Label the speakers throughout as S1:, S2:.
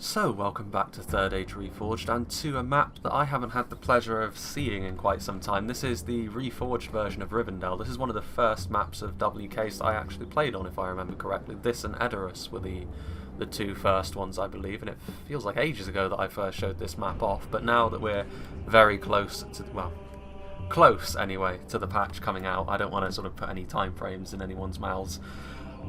S1: So, welcome back to Third Age Reforged, and to a map that I haven't had the pleasure of seeing in quite some time. This is the Reforged version of Rivendell. This is one of the first maps of WKs I actually played on, if I remember correctly. This and Edoras were the two first ones, I believe, and it feels like ages ago that I first showed this map off, but now that we're very close to, well, close anyway, to the patch coming out, I don't want to sort of put any time frames in anyone's mouths.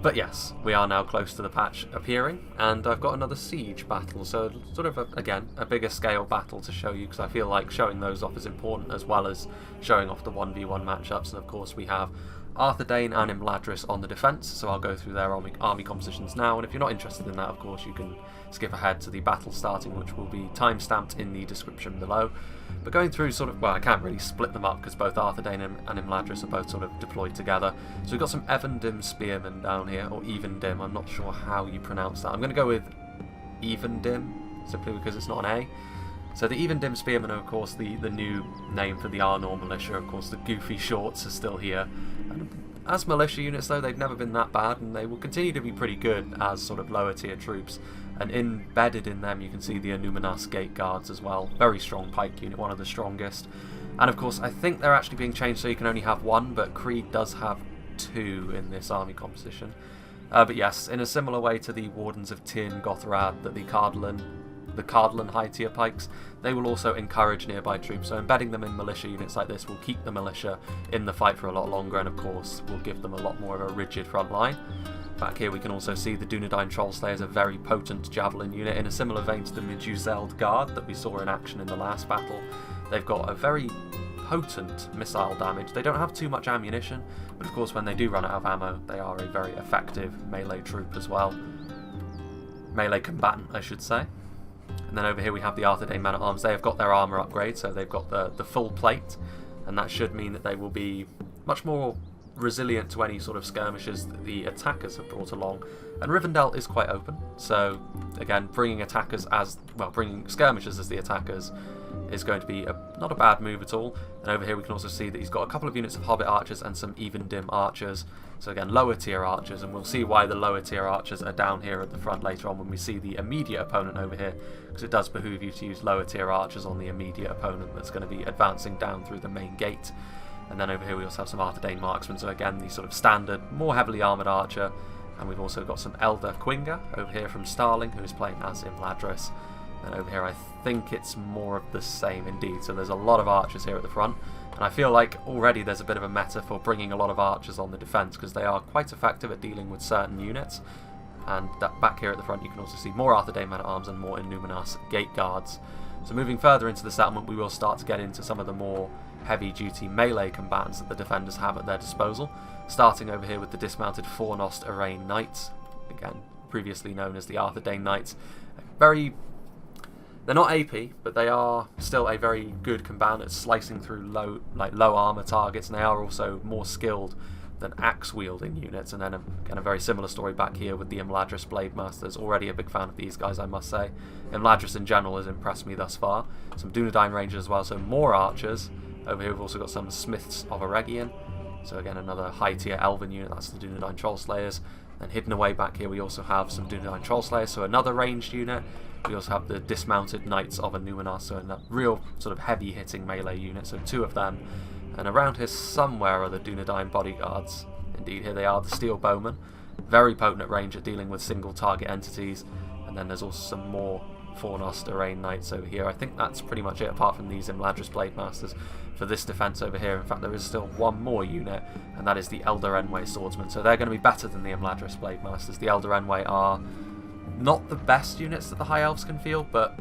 S1: But yes, we are now close to the patch appearing, and I've got another siege battle, so sort of, again, a bigger scale battle to show you, because I feel like showing those off is important, as well as showing off the 1v1 matchups. And of course we have Arraign and Imladris on the defence, so I'll go through their army compositions now, and if you're not interested in that, of course, you can skip ahead to the battle starting, which will be time-stamped in the description below. But going through sort of, well, I can't really split them up because both Arraign and Imladris are both sort of deployed together. So we've got some Evendim spearmen down here, or Evendim, I'm not sure how you pronounce that. I'm going to go with Evendim, simply because it's not an A. So the Evendim spearmen are, of course, the new name for the Arnor militia. Of course, the goofy shorts are still here. And as militia units, though, they've never been that bad, and they will continue to be pretty good as sort of lower tier troops. And embedded in them, you can see the Numinas Gate Guards as well. Very strong pike unit, one of the strongest. And of course, I think they're actually being changed so you can only have one, but Creed does have two in this army composition. But yes, in a similar way to the Wardens of Tirn Gothrad that the Cardlan high tier pikes, they will also encourage nearby troops, so embedding them in militia units like this will keep the militia in the fight for a lot longer, and of course will give them a lot more of a rigid front line. Back here we can also see the Dunedain Trollslayer is a very potent javelin unit, in a similar vein to the Meduseld Guard that we saw in action in the last battle. They've got a very potent missile damage. They don't have too much ammunition, but of course when they do run out of ammo, they are a very effective melee troop as well. Melee combatant, I should say. And then over here we have the Arraign men-at-arms. They have got their armour upgrade, so they've got the full plate, and that should mean that they will be much more resilient to any sort of skirmishes that the attackers have brought along. And Rivendell is quite open, so again, bringing skirmishers as the attackers is going to be not a bad move at all. And over here we can also see that he's got a couple of units of Hobbit archers and some Evendim archers, so again, lower tier archers, and we'll see why the lower tier archers are down here at the front later on when we see the immediate opponent over here, because it does behoove you to use lower tier archers on the immediate opponent that's going to be advancing down through the main gate. And then over here we also have some Arraign marksmen, so again the sort of standard, more heavily armoured archer. And we've also got some Elder Quinga over here from Starling, who is playing as Imladris. And over here I think it's more of the same indeed, so there's a lot of archers here at the front. And I feel like already there's a bit of a meta for bringing a lot of archers on the defence, because they are quite effective at dealing with certain units. And that back here at the front you can also see more Arraign men-at-arms and more Numinas Gate Guards. So moving further into the settlement, we will start to get into some of the more heavy-duty melee combatants that the defenders have at their disposal, starting over here with the dismounted Knost Arraign Knights, again previously known as the Arraign Knights. They're not AP, but they are still a very good combatant at slicing through low armor targets, and they are also more skilled than axe-wielding units. And then again, a very similar story back here with the Imladris Blade Masters. Already a big fan of these guys, I must say. Imladris in general has impressed me thus far. Some Dunedain Rangers as well, so more archers. Over here we've also got some Smiths of Arraign. So again, another high-tier Elven unit, that's the Dunedain Trollslayers. And hidden away back here we also have some Dunedain Trollslayers, so another ranged unit. We also have the dismounted Knights of Numinas, so a real sort of heavy-hitting melee unit, so two of them. And around here somewhere are the Dunedain Bodyguards. Indeed, here they are, the Steel Bowmen. Very potent at range at dealing with single target entities. And then there's also some more Knost Arraign Knights over here. I think that's pretty much it, apart from these Imladris Blade Masters for this defence over here. In fact, there is still one more unit, and that is the Elder Enway Swordsmen. So they're going to be better than the Imladris Blade Masters. The Elder Enway are not the best units that the High Elves can field, but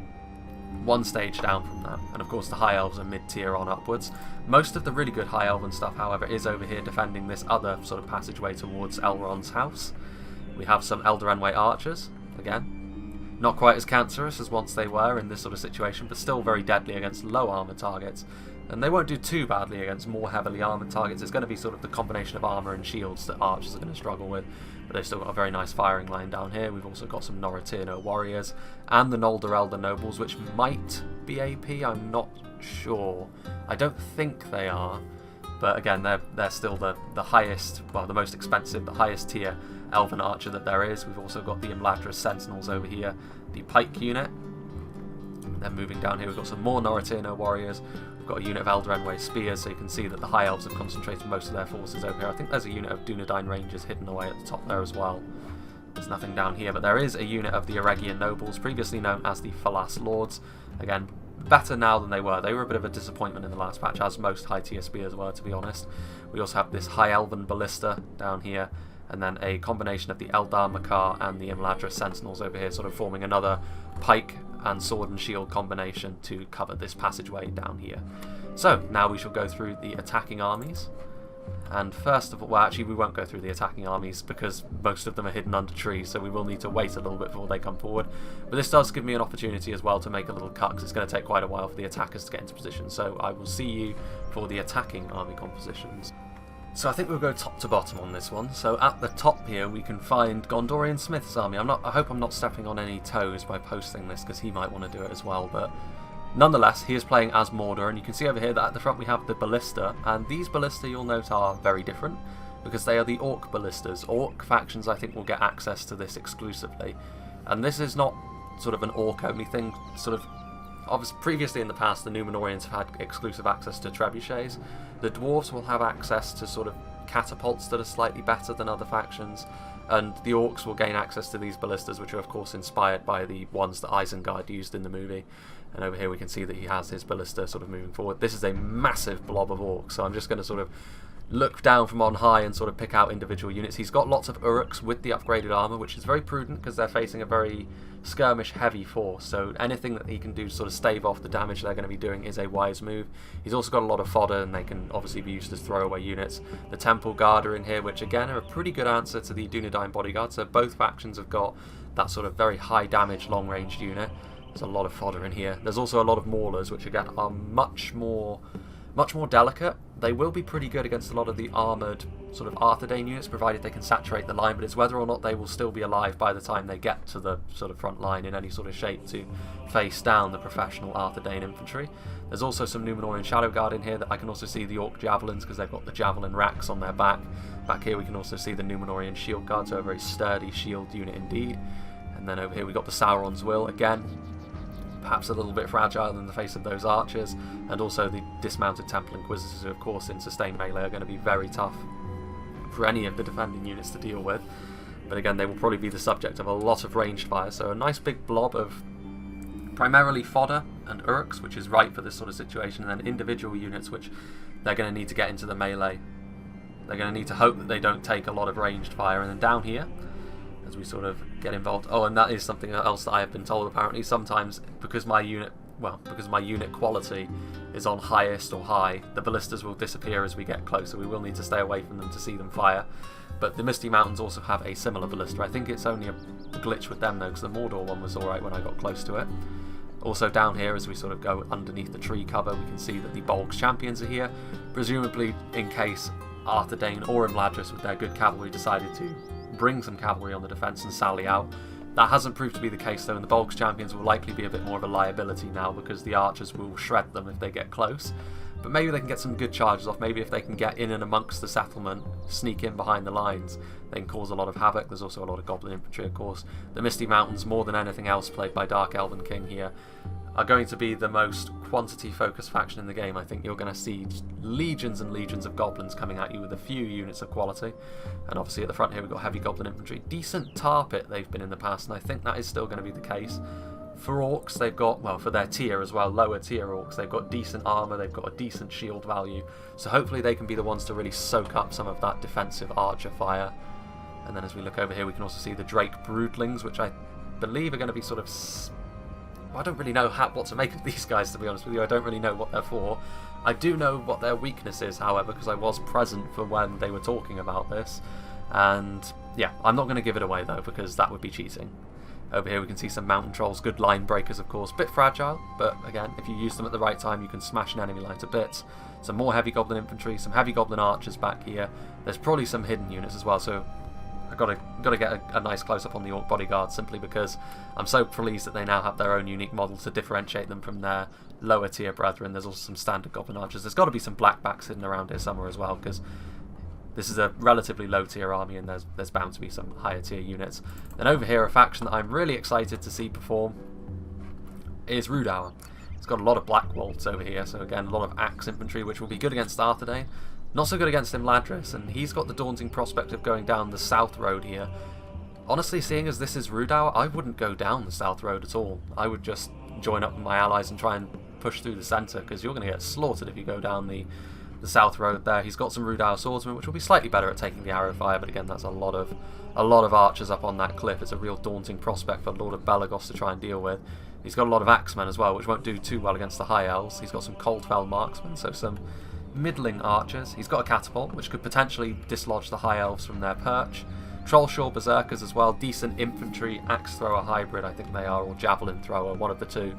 S1: one stage down from that. And of course the High Elves are mid-tier on upwards. Most of the really good High Elven stuff, however, is over here defending this other sort of passageway towards Elrond's house. We have some Elder Enway archers, again. Not quite as cancerous as once they were in this sort of situation, but still very deadly against low armor targets. And they won't do too badly against more heavily armoured targets. It's going to be sort of the combination of armour and shields that archers are going to struggle with. But they've still got a very nice firing line down here. We've also got some Norteno Warriors and the Noldor Elder Nobles, which might be AP, I'm not sure. I don't think they are. But again, they're still the highest, well, the most expensive, the highest tier Elven Archer that there is. We've also got the Imladris Sentinels over here, the Pike unit. Then moving down here, we've got some more Norteno Warriors. We've got a unit of Eldarenway Spears, so you can see that the High Elves have concentrated most of their forces over here. I think there's a unit of Dunedain Rangers hidden away at the top there as well. There's nothing down here, but there is a unit of the Arraign Nobles, previously known as the Falas Lords. Again, better now than they were. They were a bit of a disappointment in the last patch, as most high-tier spears were, to be honest. We also have this High Elven Ballista down here, and then a combination of the Eldar Makar and the Imladris Sentinels over here, sort of forming another pike and sword and shield combination to cover this passageway down here. So, now we shall go through the attacking armies. And first of all, well, actually we won't go through the attacking armies because most of them are hidden under trees, so we will need to wait a little bit before they come forward. But this does give me an opportunity as well to make a little cut, because it's going to take quite a while for the attackers to get into position. So I will see you for the attacking army compositions. So I think we'll go top to bottom on this one. So at the top here we can find Gondorian Smith's army. I hope I'm not stepping on any toes by posting this, because he might want to do it as well, but nonetheless, he is playing as Mordor, and you can see over here that at the front we have the Ballista, and these Ballista, you'll note, are very different, because they are the Orc Ballistas. Orc factions, I think, will get access to this exclusively, and this is not sort of an Orc-only thing. Sort of, obviously, previously in the past, the Númenóreans have had exclusive access to Trebuchets. The Dwarves will have access to sort of catapults that are slightly better than other factions, and the Orcs will gain access to these Ballistas, which are of course inspired by the ones that Isengard used in the movie. And over here we can see that he has his Ballista sort of moving forward. This is a massive blob of Orcs, so I'm just going to sort of look down from on high and sort of pick out individual units. He's got lots of Uruks with the upgraded armour, which is very prudent because they're facing a very skirmish heavy force, so anything that he can do to sort of stave off the damage they're going to be doing is a wise move. He's also got a lot of fodder, and they can obviously be used as throwaway units. The Temple Guard are in here, which again are a pretty good answer to the Dunedain Bodyguard, so both factions have got that sort of very high damage long ranged unit. There's a lot of fodder in here. There's also a lot of Maulers, which again are much more delicate. They will be pretty good against a lot of the armoured sort of Arthedain units, provided they can saturate the line, but it's whether or not they will still be alive by the time they get to the sort of front line in any sort of shape to face down the professional Arthedain infantry. There's also some Númenórean Shadow Guard in here that I can also see the Orc Javelins, because they've got the Javelin racks on their back. Back here we can also see the Númenórean Shield Guard, so a very sturdy shield unit indeed. And then over here we got the Sauron's Will, again perhaps a little bit fragile in the face of those archers, and also the dismounted Temple Inquisitors, who of course in sustained melee are going to be very tough for any of the defending units to deal with. But again, they will probably be the subject of a lot of ranged fire, so a nice big blob of primarily fodder and Uruks, which is right for this sort of situation, and then individual units which they're going to need to get into the melee. They're going to need to hope that they don't take a lot of ranged fire. And then down here, as we sort of get involved, oh, and that is something else that I have been told apparently, sometimes because my unit quality is on highest or high, the ballistas will disappear as we get closer. We will need to stay away from them to see them fire. But the Misty Mountains also have a similar ballista. I think it's only a glitch with them though, because the Mordor one was alright when I got close to it. Also down here, as we sort of go underneath the tree cover, we can see that the Bolg's champions are here, presumably in case Arthedain or Imladris with their good cavalry decided to bring some cavalry on the defence and sally out. That hasn't proved to be the case though, and the Bolg's champions will likely be a bit more of a liability now, because the archers will shred them if they get close. But maybe they can get some good charges off. Maybe if they can get in and amongst the settlement, sneak in behind the lines, they can cause a lot of havoc. There's also a lot of goblin infantry, of course. The Misty Mountains, more than anything else played by Dark Elven King here, are going to be the most quantity-focused faction in the game. I think you're going to see legions and legions of goblins coming at you with a few units of quality. And obviously at the front here we've got heavy goblin infantry. Decent tar pit they've been in the past, and I think that is still going to be the case. For orcs, they've got, well, for their tier as well, lower tier orcs, they've got decent armour, they've got a decent shield value. So hopefully they can be the ones to really soak up some of that defensive archer fire. And then as we look over here, we can also see the Drake Broodlings, which I believe are going to be sort of... I don't really know what to make of these guys, to be honest with you. I don't really know what they're for. I do know what their weakness is, however, because I was present for when they were talking about this. And yeah, I'm not going to give it away though, because that would be cheating. Over here we can see some mountain trolls, good line breakers of course, bit fragile, but again, if you use them at the right time you can smash an enemy line to bits. Some more heavy goblin infantry, some heavy goblin archers back here. There's probably some hidden units as well, so got to get a nice close-up on the Orc bodyguards, simply because I'm so pleased that they now have their own unique model to differentiate them from their lower tier brethren. There's also some standard Goblin Archers. There's got to be some blackbacks hidden around here somewhere as well, because this is a relatively low tier army and there's bound to be some higher tier units. Then over here, a faction that I'm really excited to see perform is Rudauer. It's got a lot of Black Waltz over here, so again, a lot of axe infantry, which will be good against Arthedain. Not so good against Imladris, and he's got the daunting prospect of going down the south road here. Honestly, seeing as this is Rudauer, I wouldn't go down the south road at all. I would just join up with my allies and try and push through the centre, because you're going to get slaughtered if you go down the south road there. He's got some Rudauer swordsmen, which will be slightly better at taking the arrow fire, but again, that's a lot of archers up on that cliff. It's a real daunting prospect for Lord of Belagos to try and deal with. He's got a lot of axemen as well, which won't do too well against the high elves. He's got some Coldfell marksmen, so some middling archers. He's got a catapult, which could potentially dislodge the high elves from their perch. Trollshaw berserkers as well, decent infantry, axe thrower hybrid I think they are, or javelin thrower, one of the two.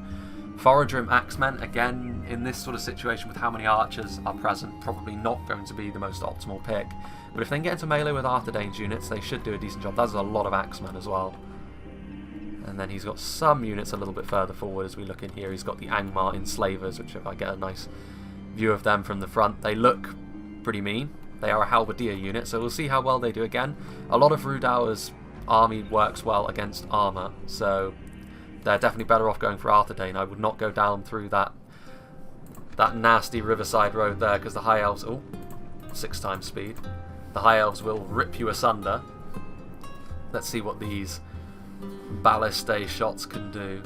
S1: Foradrim axemen, again, in this sort of situation with how many archers are present, probably not going to be the most optimal pick. But if they can get into melee with Arthedain's units, they should do a decent job. That's a lot of axemen as well. And then he's got some units a little bit further forward as we look in here. He's got the Angmar enslavers, which if I get a nice view of them from the front, they look pretty mean. They are a halberdier unit, so we'll see how well they do again. A lot of Rudauer's army works well against armour, so they're definitely better off going for Arthedain. I would not go down through that nasty riverside road there, because the high elves... Oh, 6 times speed. The high elves will rip you asunder. Let's see what these ballistae shots can do.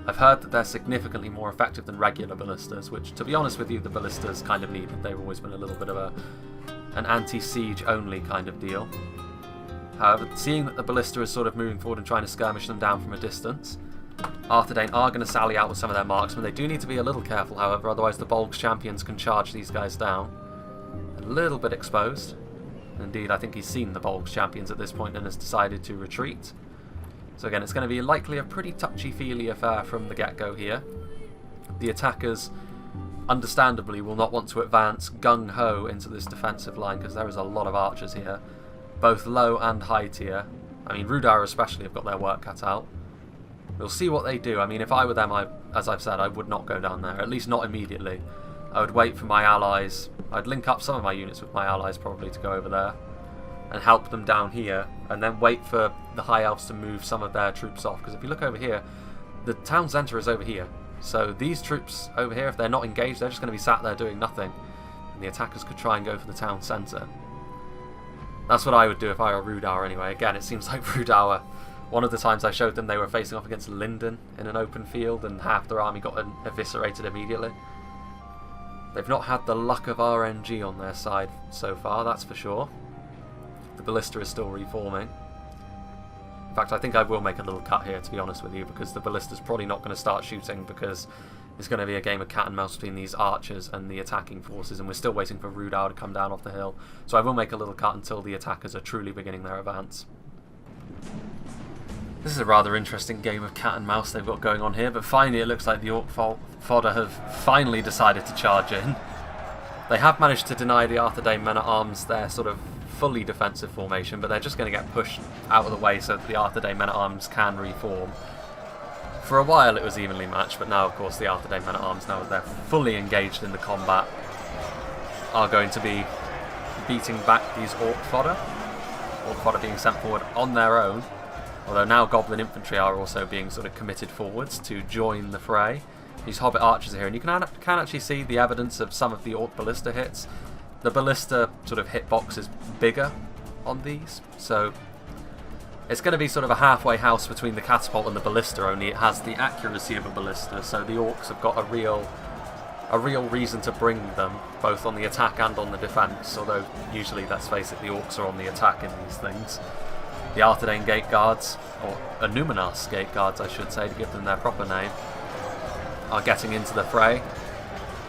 S1: I've heard that they're significantly more effective than regular ballistas, which, to be honest with you, the ballistas kind of needed. They've always been a little bit of an anti-siege only kind of deal. However, seeing that the ballista is sort of moving forward and trying to skirmish them down from a distance, Arthedain are going to sally out with some of their marksmen. They do need to be a little careful, however, otherwise the Bolg's champions can charge these guys down. A little bit exposed. Indeed, I think he's seen the Bolg's champions at this point and has decided to retreat. So again, it's going to be likely a pretty touchy-feely affair from the get-go here. The attackers, understandably, will not want to advance gung-ho into this defensive line, because there is a lot of archers here, both low and high tier. I mean, Rudauer especially have got their work cut out. We'll see what they do. I mean, if I were them, as I've said, I would not go down there, at least not immediately. I would wait for my allies. I'd link up some of my units with my allies probably to go over there and help them down here, and then wait for the high elves to move some of their troops off, because if you look over here, the town centre is over here, so these troops over here, if they're not engaged, they're just going to be sat there doing nothing, and the attackers could try and go for the town centre. That's what I would do if I were Rudauer anyway. Again, it seems like Rudauer, one of the times I showed them, they were facing off against Linden in an open field and half their army got eviscerated immediately. They've not had the luck of RNG on their side so far, that's for sure. The ballista is still reforming. In fact, I think I will make a little cut here, to be honest with you, because the ballista's probably not going to start shooting, because it's going to be a game of cat and mouse between these archers and the attacking forces, and we're still waiting for Rudauer to come down off the hill. So I will make a little cut until the attackers are truly beginning their advance. This is a rather interesting game of cat and mouse they've got going on here, but finally it looks like the Orc fodder have finally decided to charge in. They have managed to deny the Arthedain men-at-arms their sort of fully defensive formation, but they're just going to get pushed out of the way so that the Arthedain men-at-arms can reform. For a while it was evenly matched, but now of course the Arthedain men-at-arms, now that they're fully engaged in the combat, are going to be beating back these Orc fodder. Orc fodder being sent forward on their own, although now Goblin infantry are also being sort of committed forwards to join the fray. These Hobbit archers are here, and you can actually see the evidence of some of the Orc ballista hits. The ballista sort of hitbox is bigger on these, so it's going to be sort of a halfway house between the catapult and the ballista, only it has the accuracy of a ballista, so the Orcs have got a real reason to bring them, both on the attack and on the defence, although usually, let's face it, the Orcs are on the attack in these things. The Arthedain Gate Guards, or Anuminas Gate Guards I should say, to give them their proper name, are getting into the fray,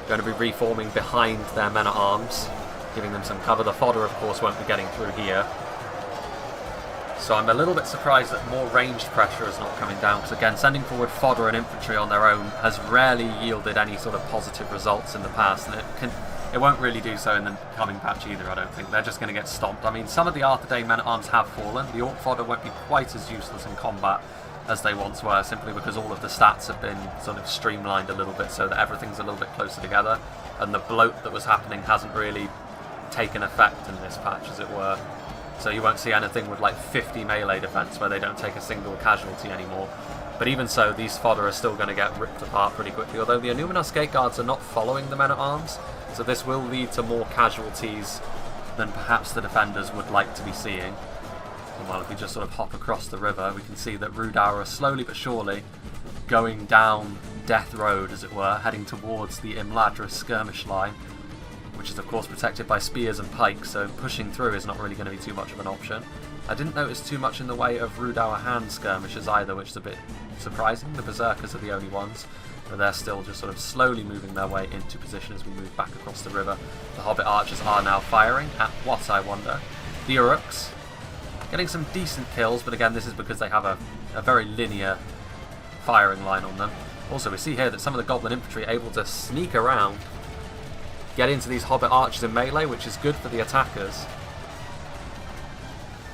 S1: going to be reforming behind their men-at-arms, giving them some cover. The fodder, of course, won't be getting through here. So I'm a little bit surprised that more ranged pressure is not coming down, because again, sending forward fodder and infantry on their own has rarely yielded any sort of positive results in the past, and it won't really do so in the coming patch either, I don't think. They're just going to get stomped. I mean, some of the Arthedain men-at-arms have fallen. The Orc fodder won't be quite as useless in combat as they once were, simply because all of the stats have been sort of streamlined a little bit so that everything's a little bit closer together, and the bloat that was happening hasn't really taken effect in this patch, as it were. So you won't see anything with like 50 melee defense where they don't take a single casualty anymore. But even so, these fodder are still going to get ripped apart pretty quickly, although the Anuminos Gate Guards are not following the men-at-arms, so this will lead to more casualties than perhaps the defenders would like to be seeing. And while if we just sort of hop across the river, we can see that Rudour are slowly but surely going down Death Road, as it were, heading towards the Imladris skirmish line, which is of course protected by spears and pikes, so pushing through is not really going to be too much of an option. I didn't notice too much in the way of Rudour hand skirmishers either, which is a bit surprising. The Berserkers are the only ones, but they're still just sort of slowly moving their way into position as we move back across the river. The Hobbit archers are now firing at what, I wonder? The Uruks, getting some decent kills, but again this is because they have a very linear firing line on them. Also we see here that some of the Goblin infantry are able to sneak around, get into these Hobbit archers in melee, which is good for the attackers.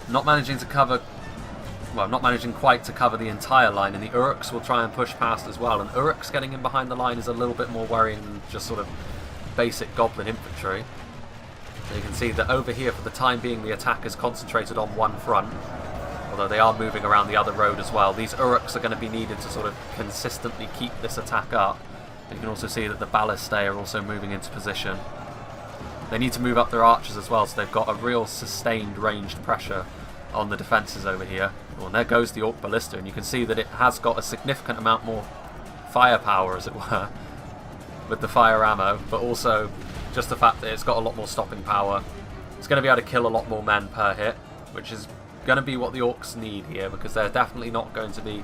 S1: Not managing quite to cover the entire line, and the Uruks will try and push past as well, and Uruks getting in behind the line is a little bit more worrying than just sort of basic Goblin infantry. So you can see that over here for the time being the attackers concentrated on one front, although they are moving around the other road as well. These Uruks are going to be needed to sort of consistently keep this attack up. And you can also see that the Ballistae are also moving into position. They need to move up their archers as well, so they've got a real sustained ranged pressure on the defences over here. Oh, and there goes the Orc Ballista, and you can see that it has got a significant amount more firepower, as it were, with the fire ammo, but also just the fact that it's got a lot more stopping power. It's going to be able to kill a lot more men per hit, which is going to be what the Orcs need here, because they're definitely not going to be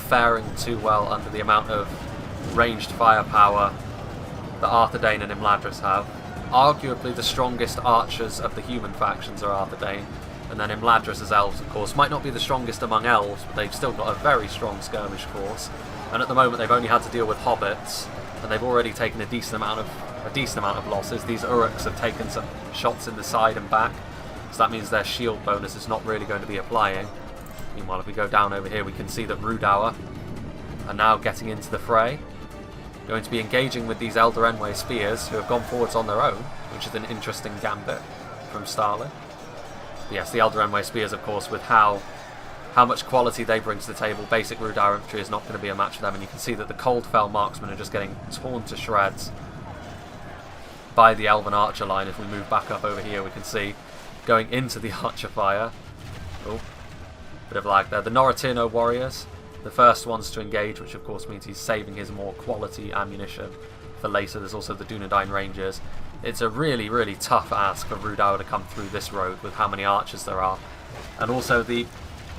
S1: faring too well under the amount of ranged firepower that Arthedain and Imladris have. Arguably the strongest archers of the human factions are Arthedain, and then Imladris as elves, of course, might not be the strongest among elves, but they've still got a very strong skirmish force. And at the moment they've only had to deal with hobbits, and they've already taken a decent amount of losses. These Uruks have taken some shots in the side and back, so that means their shield bonus is not really going to be applying. Meanwhile, if we go down over here, we can see that Rudour are now getting into the fray, going to be engaging with these Elder Enway spears, who have gone forwards on their own, which is an interesting gambit from Starlin. Yes, the Elder Enway spears, of course, with how much quality they bring to the table, basic Rudour infantry is not going to be a match for them, and you can see that the Coldfell marksmen are just getting torn to shreds by the Elven Archer line. If we move back up over here, we can see going into the Archer fire. Oh, bit of lag there. The Norteno Warriors, the first ones to engage, which of course means he's saving his more quality ammunition for later. There's also the Dunedain Rangers. It's a really, really tough ask for Rudour to come through this road with how many archers there are. And also their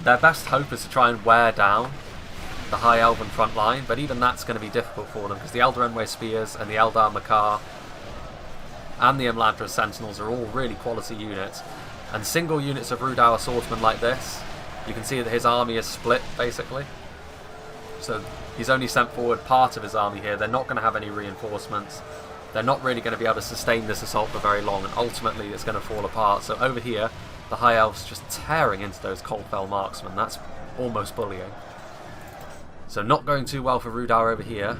S1: best hope is to try and wear down the High Elven front line, but even that's going to be difficult for them, because the Elder Enway Spears and the Eldar Makar and the Imladris Sentinels are all really quality units. And single units of Rudour swordsmen like this, you can see that his army is split, basically. So he's only sent forward part of his army here. They're not going to have any reinforcements. They're not really going to be able to sustain this assault for very long, and ultimately it's going to fall apart. So over here, the High Elves just tearing into those Coldfell marksmen. That's almost bullying. So not going too well for Rudour over here.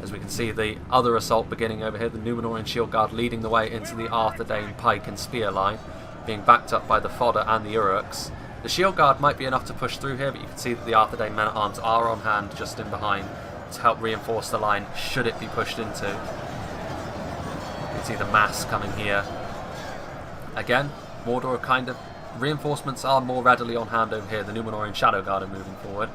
S1: As we can see the other assault beginning over here, the Númenórean Shield Guard leading the way into the Arthedain Pike and Spear line, being backed up by the fodder and the Uruks. The Shield Guard might be enough to push through here, but you can see that the Arthedain men-at-arms are on hand just in behind to help reinforce the line should it be pushed into. You can see the mass coming here. Again, Mordor kind of reinforcements are more readily on hand over here. The Númenórean Shadow Guard are moving forward,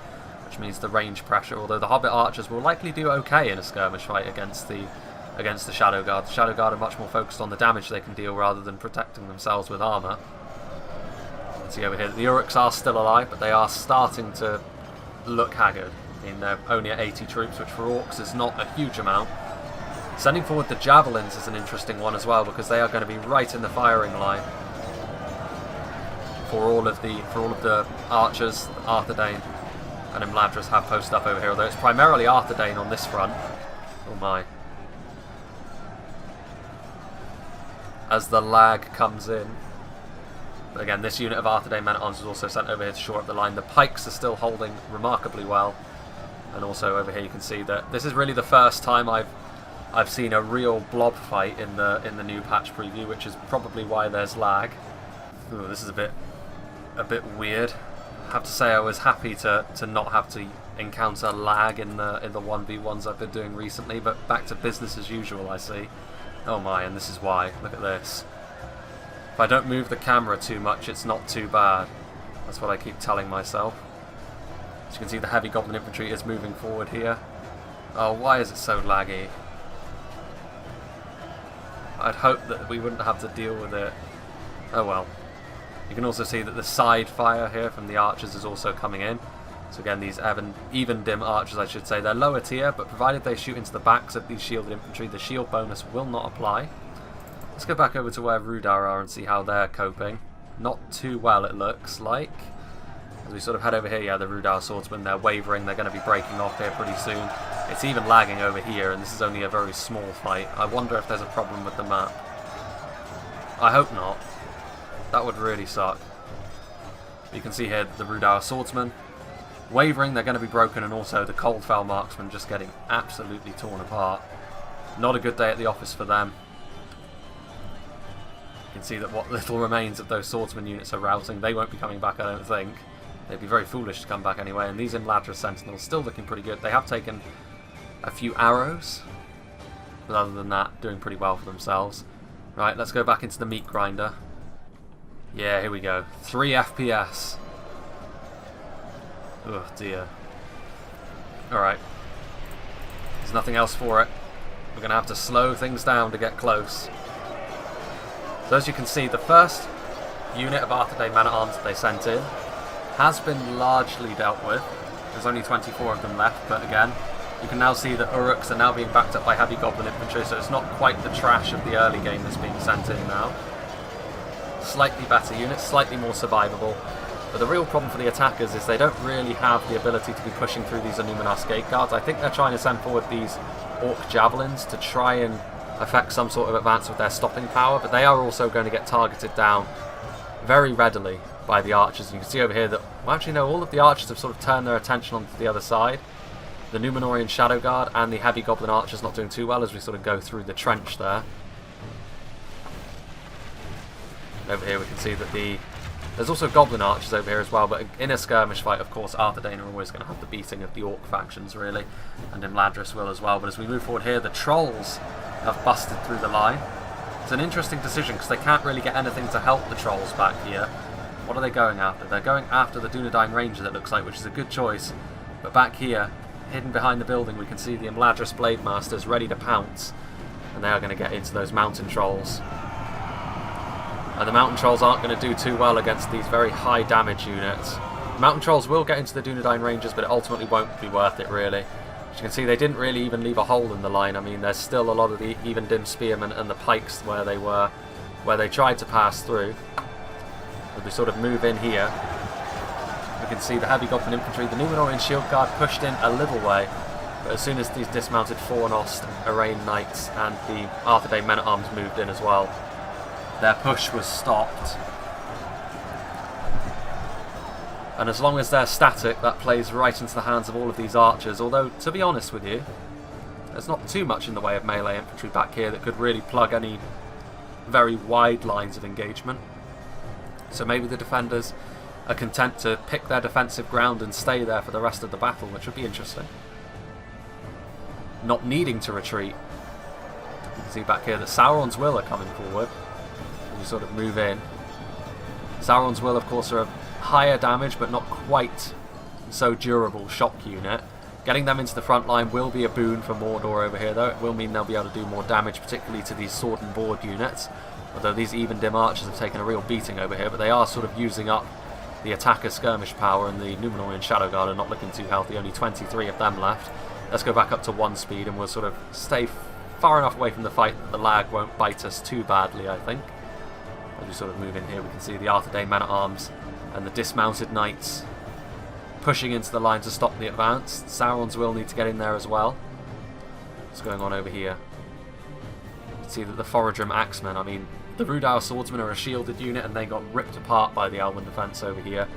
S1: which means the range pressure, although the Hobbit archers will likely do okay in a skirmish fight against the Shadow Guard. The Shadow Guard are much more focused on the damage they can deal rather than protecting themselves with armour. You can see over here that the Uruks are still alive, but they are starting to look haggard. I mean, they're only at 80 troops, which for Orcs is not a huge amount. Sending forward the Javelins is an interesting one as well, because they are going to be right in the firing line for all of the archers. Arthedain and Imladris have posted up over here, although it's primarily Arthedain on this front. Oh my. as the lag comes in. But again, this unit of Arthedain men-at-arms was also sent over here to shore up the line. The pikes are still holding remarkably well. And also over here you can see that this is really the first time I've seen a real blob fight in the new patch preview, which is probably why there's lag. Ooh, this is a bit weird. I have to say I was happy to not have to encounter lag in the 1v1s I've been doing recently, but back to business as usual, I see. Oh my, and this is why. Look at this. If I don't move the camera too much, it's not too bad. That's what I keep telling myself. As you can see, the heavy goblin infantry is moving forward here. Oh, why is it so laggy? I'd hope that we wouldn't have to deal with it. Oh well. You can also see that the side fire here from the archers is also coming in. So again, these even dim archers, I should say, they're lower tier, but provided they shoot into the backs of these shielded infantry, the shield bonus will not apply. Let's go back over to where Rudar are and see how they're coping. Not too well, it looks like. As we sort of head over here, yeah, the Rudar swordsmen, they're wavering, they're going to be breaking off here pretty soon. It's even lagging over here, and this is only a very small fight. I wonder if there's a problem with the map. I hope not. That would really suck. You can see here the Rudar swordsmen wavering, they're going to be broken, and also the Coldfell marksmen just getting absolutely torn apart. Not a good day at the office for them. You can see that what little remains of those swordsman units are routing. They won't be coming back, I don't think. They'd be very foolish to come back anyway. And these Imladris sentinels still looking pretty good. They have taken a few arrows, but other than that, doing pretty well for themselves. Right, let's go back into the meat grinder. Yeah, here we go. 3 FPS. Oh dear. Alright. There's nothing else for it. We're going to have to slow things down to get close. So as you can see, the first unit of Arthedain men-at-arms that they sent in has been largely dealt with. There's only 24 of them left, but again, you can now see that Uruks are now being backed up by heavy goblin infantry, so it's not quite the trash of the early game that's being sent in now. Slightly better units, slightly more survivable. But the real problem for the attackers is they don't really have the ability to be pushing through these Anuminas gate guards. I think they're trying to send forward these Orc javelins to try and affect some sort of advance with their stopping power, but they are also going to get targeted down very readily by the archers. And you can see over here that, well, actually no, all of the archers have sort of turned their attention onto the other side. The Numenorian Shadow Guard and the heavy goblin archers not doing too well as we sort of go through the trench there. Over here we can see that there's also goblin archers over here as well, but in a skirmish fight, of course, Arthedain are always going to have the beating of the Orc factions, really, and Imladris will as well. But as we move forward here, the Trolls have busted through the line. It's an interesting decision because they can't really get anything to help the Trolls back here. What are they going after? They're going after the Dunedain Ranger, that looks like, which is a good choice. But back here, hidden behind the building, we can see the Imladris Blade Masters ready to pounce, and they are going to get into those Mountain Trolls. And the Mountain Trolls aren't going to do too well against these very high damage units. Mountain Trolls will get into the Dunedain Rangers, but it ultimately won't be worth it, really. As you can see, they didn't really even leave a hole in the line. I mean, there's still a lot of the even dim spearmen and the pikes where they tried to pass through. As we sort of move in here, we can see the heavy goblin infantry, the Numenorian shield guard pushed in a little way, but as soon as these dismounted Knost, Arraign knights and the Arthedain men-at-arms moved in as well, their push was stopped. And as long as they're static, that plays right into the hands of all of these archers, although, to be honest with you, there's not too much in the way of melee infantry back here that could really plug any very wide lines of engagement. So maybe the defenders are content to pick their defensive ground and stay there for the rest of the battle, which would be interesting. Not needing to retreat. You can see back here that Sauron's Will are coming forward. You sort of move in. Sauron's Will, of course, are a higher damage but not quite so durable shock unit. Getting them into the front line will be a boon for Mordor over here, though. It will mean they'll be able to do more damage, particularly to these sword and board units. Although these even dim archers have taken a real beating over here, but they are sort of using up the attacker skirmish power, and the Numenorian Shadow Guard are not looking too healthy. Only 23 of them left. Let's go back up to 1 speed and we'll sort of stay far enough away from the fight that the lag won't bite us too badly, I think. As we sort of move in here, we can see the Arthedain men-at-arms and the dismounted knights pushing into the line to stop the advance. Sauron's Will need to get in there as well. What's going on over here? You can see that the Forodrim Axemen, I mean, The Rudauer Swordsmen are a shielded unit and they got ripped apart by the Elven defence over here.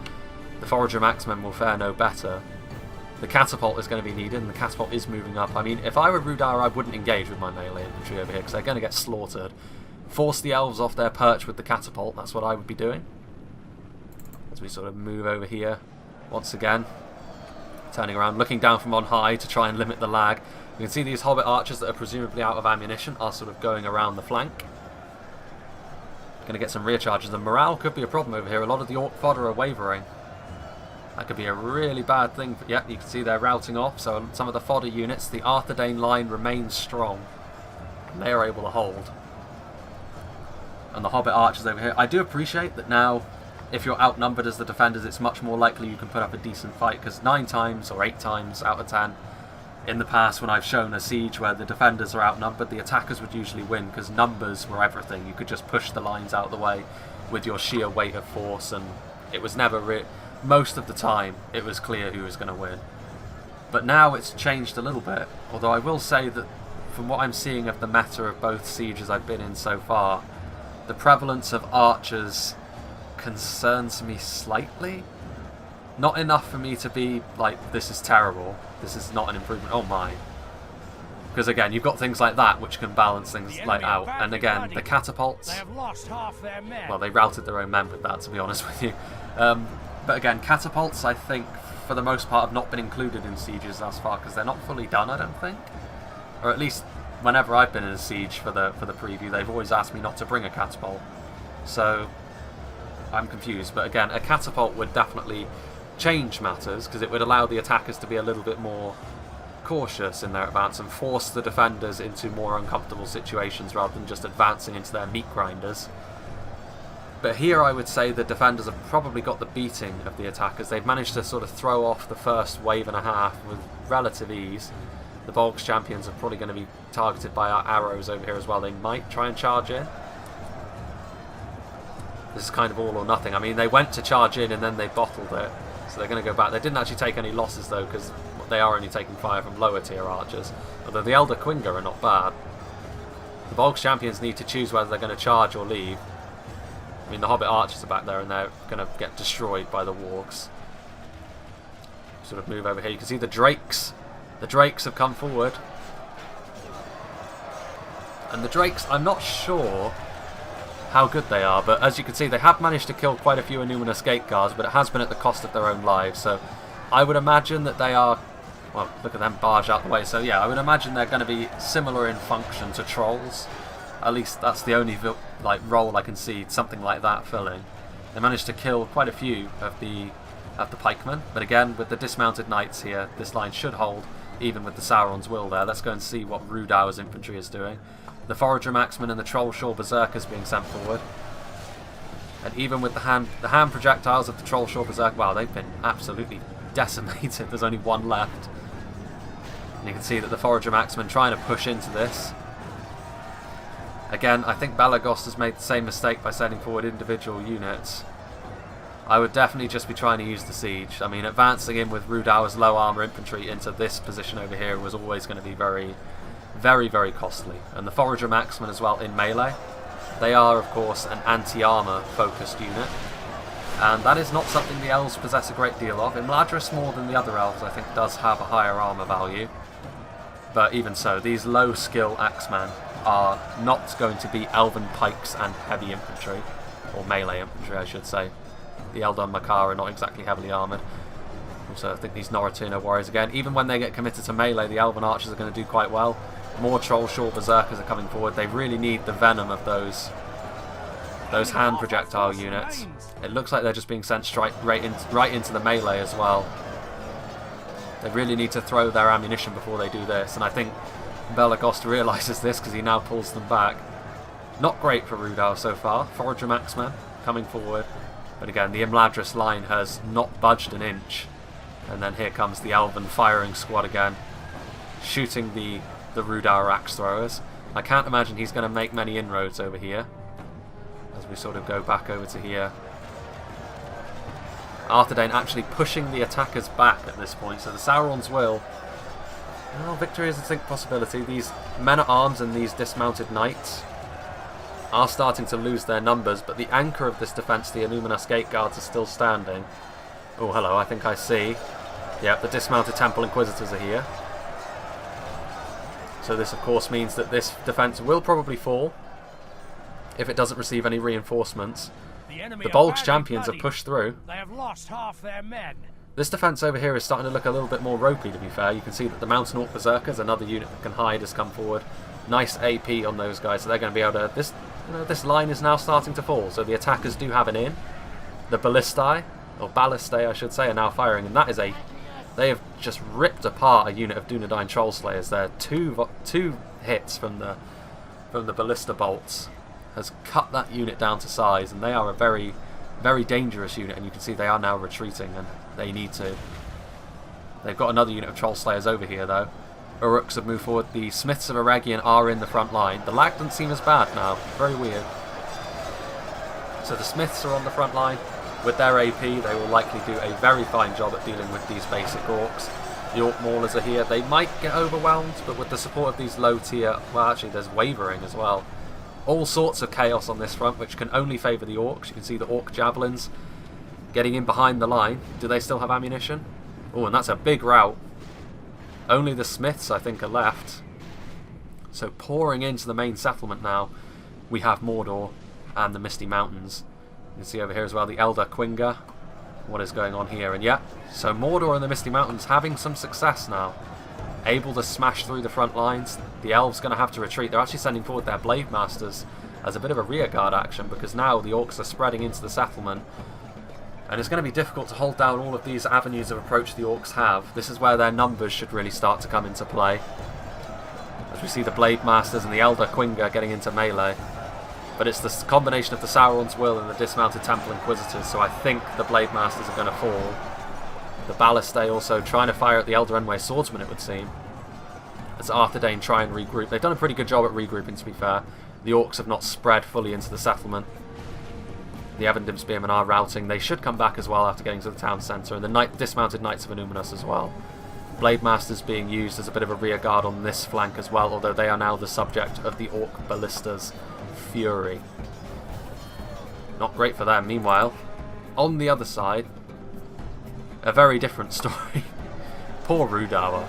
S1: The Forager Maxmen will fare no better. The Catapult is going to be needed, and the Catapult is moving up. I mean, if I were Rudauer, I wouldn't engage with my melee infantry over here, because they're going to get slaughtered. Force the Elves off their perch with the Catapult, that's what I would be doing. As we sort of move over here, once again, turning around, looking down from on high to try and limit the lag. You can see these Hobbit archers that are presumably out of ammunition are sort of going around the flank. Going to get some rear charges. The morale could be a problem over here. A lot of the Orc fodder are wavering. That could be a really bad thing. Yep, you can see they're routing off. So some of the fodder units, the Arthedain line remains strong. And they are able to hold. And the Hobbit archers over here. I do appreciate that now, if you're outnumbered as the defenders, it's much more likely you can put up a decent fight. Because 9 times or 8 times out of 10, in the past when I've shown a siege where the defenders are outnumbered, the attackers would usually win because numbers were everything. You could just push the lines out of the way with your sheer weight of force, and it was never most of the time it was clear who was going to win. But now it's changed a little bit, although I will say that from what I'm seeing of the meta of both sieges I've been in so far, the prevalence of archers concerns me slightly. Not enough for me to be like, this is terrible, this is not an improvement, oh my. Because again, you've got things like that which can balance things like out. And again, the catapults, well, they routed their own men with that, to be honest with you. But again, catapults, I think, for the most part, have not been included in sieges thus far, because they're not fully done, I don't think. Or at least, whenever I've been in a siege for the preview, they've always asked me not to bring a catapult. So, I'm confused. But again, a catapult would definitely change matters, because it would allow the attackers to be a little bit more cautious in their advance and force the defenders into more uncomfortable situations rather than just advancing into their meat grinders. But here I would say the defenders have probably got the beating of the attackers. They've managed to sort of throw off the first wave and a half with relative ease. The Volks champions are probably going to be targeted by our arrows over here as well. They might try and charge in. This is kind of all or nothing. I mean, they went to charge in and then they bottled it. So they're going to go back. They didn't actually take any losses though, because they are only taking fire from lower tier archers. Although the Elder Quinga are not bad. The Volks champions need to choose whether they're going to charge or leave. I mean, the Hobbit archers are back there and they're going to get destroyed by the wargs. Sort of move over here. You can see the drakes. The drakes have come forward. And the drakes, I'm not sure how good they are, but as you can see, they have managed to kill quite a few Innuminous Gate Guards, but it has been at the cost of their own lives. So I would imagine that they are, well, look at them barge out the way. So yeah, I would imagine they're going to be similar in function to trolls. At least that's the only role I can see something like that filling. They managed to kill quite a few of the pikemen, but again, with the dismounted knights here, this line should hold, even with the Sauron's Will there. Let's go and see what Rudauer's infantry is doing. The Forager Maxmen and the Trollshaw Berserkers being sent forward. And even with the hand projectiles of the Trollshaw Berserk, wow, they've been absolutely decimated. There's only one left. And you can see that the Forager Maxmen trying to push into this. Again, I think Balagost has made the same mistake by sending forward individual units. I would definitely just be trying to use the siege. I mean, advancing in with Rudauer's low armour infantry into this position over here was always going to be very, very, very costly. And the Forager Maxmen as well in melee. They are, of course, an anti-armour focused unit. And that is not something the elves possess a great deal of. Imladris, more than the other elves, I think, does have a higher armour value. But even so, these low skill axemen are not going to be elven pikes and heavy infantry, or melee infantry I should say. The Eldon Makar are not exactly heavily armoured. Also I think these Norteno Warriors again, even when they get committed to melee, the elven archers are going to do quite well. More Trollshaw Berserkers are coming forward. They really need the venom of those hand projectile units. It looks like they're just being sent right into the melee as well. They really need to throw their ammunition before they do this, and I think Balagost realises this because he now pulls them back. Not great for Rudauer so far. Forager Maxmen coming forward. But again, the Imladris line has not budged an inch. And then here comes the Elven firing squad again, shooting the Rudauer axe throwers. I can't imagine he's going to make many inroads over here. As we sort of go back over to here. Arthedain actually pushing the attackers back at this point. So the Sauron's Will, well, victory is a distinct possibility. These men-at-arms and these dismounted knights are starting to lose their numbers, but the anchor of this defence, the Illuminus Gate Guards, are still standing. Oh, hello, I think I see. Yep, the dismounted Temple Inquisitors are here. So this, of course, means that this defence will probably fall if it doesn't receive any reinforcements. The Bolg's champions have pushed through.
S2: They have lost half their men.
S1: This defence over here is starting to look a little bit more ropey, to be fair. You can see that the Mountain Orc Berserkers, another unit that can hide, has come forward. Nice AP on those guys, so they're going to be able to... This line is now starting to fall, so the attackers do have an in. The Ballistae, or Ballistae I should say, are now firing, and that is a... They have just ripped apart a unit of Dunedain Troll Slayers there. Two hits from the Ballista Bolts has cut that unit down to size, and they are a very, very dangerous unit, and you can see they are now retreating, and they need to. They've got another unit of Troll Slayers over here, though. Uruks have moved forward. The Smiths of Arraign are in the front line. The lag doesn't seem as bad now. Very weird. So the Smiths are on the front line. With their AP, they will likely do a very fine job at dealing with these basic orcs. The Orc Maulers are here. They might get overwhelmed, but with the support of these low tier... Well, actually, there's Wavering as well. All sorts of chaos on this front, which can only favour the Orcs. You can see the Orc Javelins getting in behind the line. Do they still have ammunition? Oh, and that's a big rout. Only the Smiths, I think, are left. So pouring into the main settlement now, we have Mordor and the Misty Mountains. You can see over here as well the Elder Quinga. What is going on here? And yeah, so Mordor and the Misty Mountains having some success now. Able to smash through the front lines. The elves going to have to retreat. They're actually sending forward their Blade Masters as a bit of a rearguard action, because now the orcs are spreading into the settlement. And it's going to be difficult to hold down all of these avenues of approach the orcs have. This is where their numbers should really start to come into play. As we see the Blade Masters and the Elder Quinga getting into melee. But it's this combination of the Sauron's Will and the dismounted Temple Inquisitors, so I think the Blade Masters are going to fall. The Ballistae also trying to fire at the Elder Enway Swordsman, it would seem. As Arthedain try and regroup. They've done a pretty good job at regrouping, to be fair. The orcs have not spread fully into the settlement. The Evendim Spearmen are routing. They should come back as well after getting to the town centre. And the dismounted Knights of Illuminus as well. Blade Masters being used as a bit of a rear guard on this flank as well, although they are now the subject of the Orc Ballista's fury. Not great for them. Meanwhile, on the other side, a very different story. Poor Rudauer.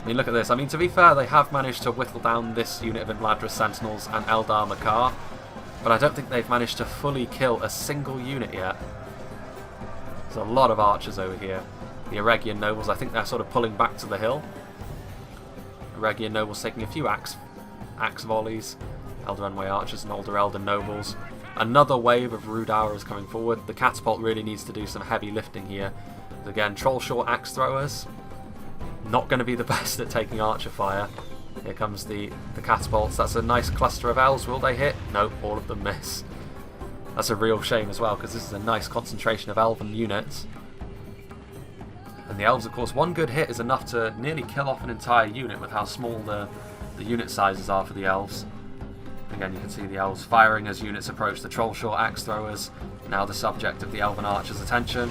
S1: I mean, look at this. I mean, to be fair, they have managed to whittle down this unit of Imladris Sentinels and Eldar Makar, but I don't think they've managed to fully kill a single unit yet. There's a lot of archers over here. The Arraign Nobles, I think they're sort of pulling back to the hill. Arraign Nobles taking a few axe volleys. Elder Enway Archers and older Elder Nobles. Another wave of Rudauer is coming forward. The Catapult really needs to do some heavy lifting here. Again, Trollshore Axe Throwers. Not going to be the best at taking archer fire. Here comes the Catapults. That's a nice cluster of elves. Will they hit? No, all of them miss. That's a real shame as well, because this is a nice concentration of elven units. And the elves, of course, one good hit is enough to nearly kill off an entire unit with how small the unit sizes are for the elves. Again, you can see the elves firing as units approach the Trollshore Axe Throwers, now the subject of the Elven Archers' attention.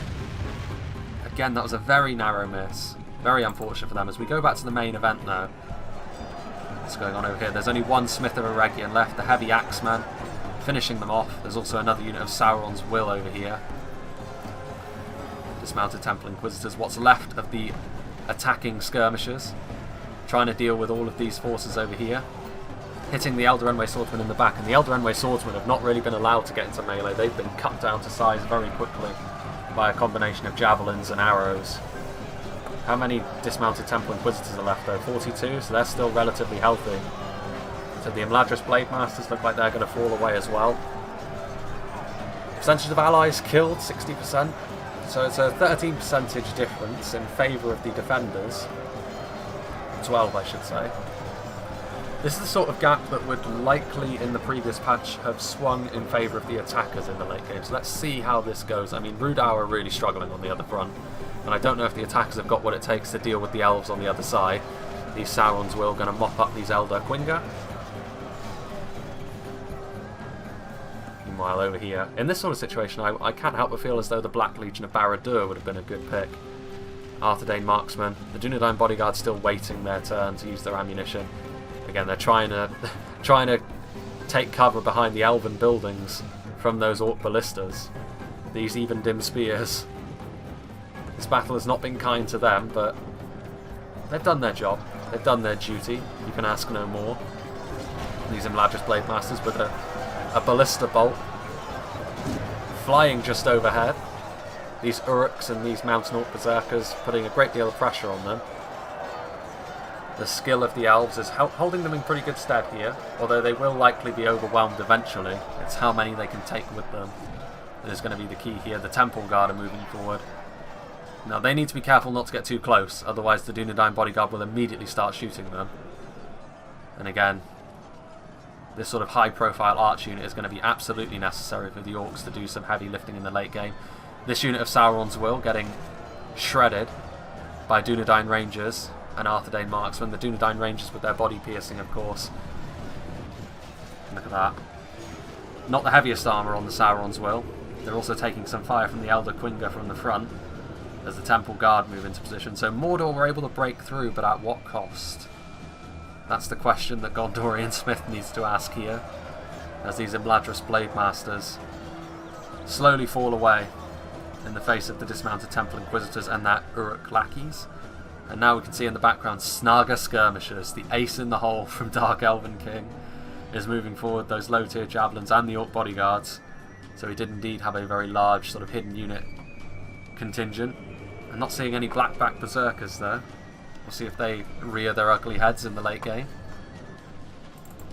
S1: Again, that was a very narrow miss. Very unfortunate for them. As we go back to the main event now, what's going on over here? There's only one Smith of Arraign left, the Heavy Axeman, finishing them off. There's also another unit of Sauron's Will over here. Dismounted Temple Inquisitors, what's left of the attacking skirmishers, trying to deal with all of these forces over here. Hitting the Elder Enway Swordsmen in the back, and the Elder Enway Swordsmen have not really been allowed to get into melee. They've been cut down to size very quickly by a combination of javelins and arrows. How many dismounted Temple Inquisitors are left though? 42, so they're still relatively healthy. So the Imladris Blade Masters look like they're going to fall away as well. Percentage of allies killed, 60%. So it's a 13% difference in favour of the defenders. 12, I should say. This is the sort of gap that would likely, in the previous patch, have swung in favour of the attackers in the late game. So let's see how this goes. I mean, Rudauer are really struggling on the other front, and I don't know if the attackers have got what it takes to deal with the elves on the other side. These Sauron's Will going to mop up these Elder Quinga. Meanwhile, over here, in this sort of situation, I can't help but feel as though the Black Legion of Barad-dûr would have been a good pick. Arthedain Marksmen, the Dunedain Bodyguard still waiting their turn to use their ammunition. Again, they're trying to take cover behind the elven buildings from those orc ballistas. These even dim spears. This battle has not been kind to them, but they've done their job. They've done their duty. You can ask no more. These Imladris Blade Masters with a ballista bolt flying just overhead. These Uruks and these Mountain Orc Berserkers putting a great deal of pressure on them. The skill of the elves is holding them in pretty good stead here, although they will likely be overwhelmed eventually. It's how many they can take with them that is going to be the key here. The Temple Guard are moving forward. Now they need to be careful not to get too close, otherwise the Dunedain Bodyguard will immediately start shooting them. And again, this sort of high profile arch unit is going to be absolutely necessary for the Orcs to do some heavy lifting in the late game. This unit of Sauron's Will getting shredded by Dunedain Rangers and Arthedain Marksmen. The Dunedain Rangers with their body piercing, of course. Look at that. Not the heaviest armour on the Sauron's Will. They're also taking some fire from the Elder Quinga from the front as the Temple Guard move into position. So Mordor were able to break through, but at what cost? That's the question that Gondorian Smith needs to ask here, as these Imladris Blade Masters slowly fall away in the face of the dismounted Temple Inquisitors and their Uruk lackeys. And now we can see in the background Snaga Skirmishers, the ace in the hole from Dark Elven King, is moving forward, those low tier javelins and the Orc bodyguards. So he did indeed have a very large sort of hidden unit contingent. I'm not seeing any blackback berserkers there. We'll see if they rear their ugly heads in the late game.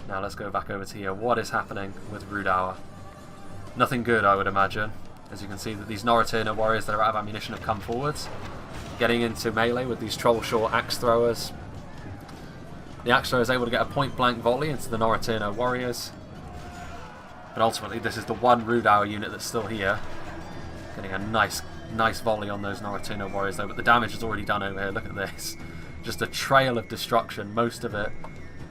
S1: Now let's go back over to here. What is happening with Rudour? Nothing good, I would imagine. As you can see that these Norteno Warriors that are out of ammunition have come forwards, getting into melee with these Trollshaw axe throwers. The axe thrower is able to get a point blank volley into the Norteno Warriors, but ultimately this is the one Rudour unit that's still here, getting a nice volley on those Norteno Warriors though, but the damage is already done over here. Look at this, just a trail of destruction, most of it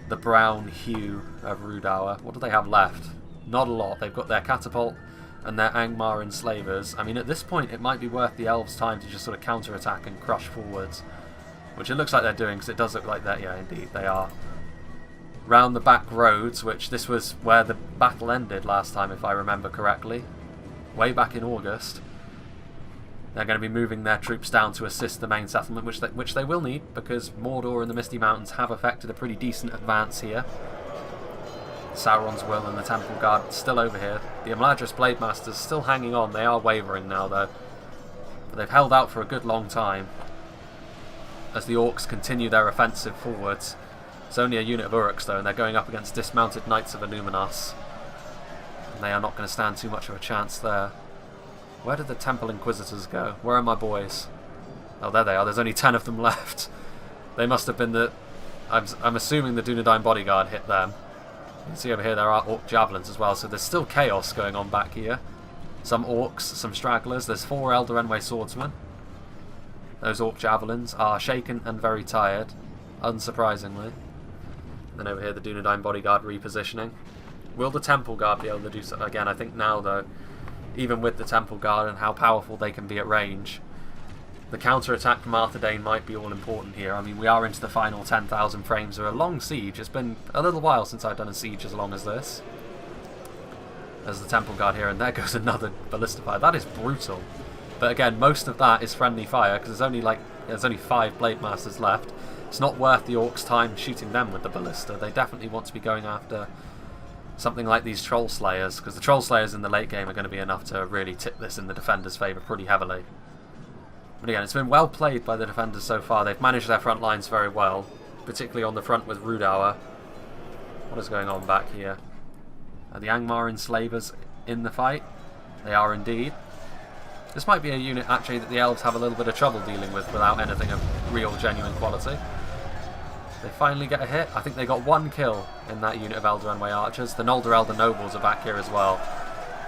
S1: the brown hue of Rudour. What do they have left? Not a lot. They've got their catapult and their Angmar enslavers. I mean, at this point it might be worth the elves' time to just sort of counter-attack and crush forwards, which it looks like they're doing, because it does look like that. Yeah, indeed, they are. Round the back roads, which this was where the battle ended last time, if I remember correctly, way back in August. They're going to be moving their troops down to assist the main settlement, which they will need, because Mordor and the Misty Mountains have effected a pretty decent advance here. Sauron's Will and the Temple Guard still over here. The Imladris Blade Masters still hanging on. They are wavering now, though. But they've held out for a good long time as the Orcs continue their offensive forwards. It's only a unit of Uruks, though, and they're going up against dismounted Knights of Illuminos. And they are not going to stand too much of a chance there. Where did the Temple Inquisitors go? Where are my boys? Oh, there they are. There's only 10 of them left. They must have been the... I'm assuming the Dunedain Bodyguard hit them. You can see over here there are Orc Javelins as well, so there's still chaos going on back here. Some Orcs, some stragglers. There's 4 Eldarenway Swordsmen. Those Orc Javelins are shaken and very tired, unsurprisingly. Then over here the Dunedain Bodyguard repositioning. Will the Temple Guard be able to do so? Again, I think now, though, even with the Temple Guard and how powerful they can be at range, the counter-attack from Arthedain might be all important here. I mean, we are into the final 10,000 frames of a long siege. It's been a little while since I've done a siege as long as this. There's the Temple Guard here, and there goes another ballista fire. That is brutal. But again, most of that is friendly fire, because there's only 5 Blade Masters left. It's not worth the Orcs' time shooting them with the ballista. They definitely want to be going after something like these Troll Slayers, because the Troll Slayers in the late game are going to be enough to really tip this in the defenders' favour pretty heavily. But again, it's been well played by the defenders so far. They've managed their front lines very well, particularly on the front with Rudour. What is going on back here? Are the Angmar enslavers in the fight? They are indeed. This might be a unit actually that the elves have a little bit of trouble dealing with without anything of real genuine quality. They finally get a hit. I think they got 1 kill in that unit of Eldarenway archers. The Noldor Elder Nobles are back here as well.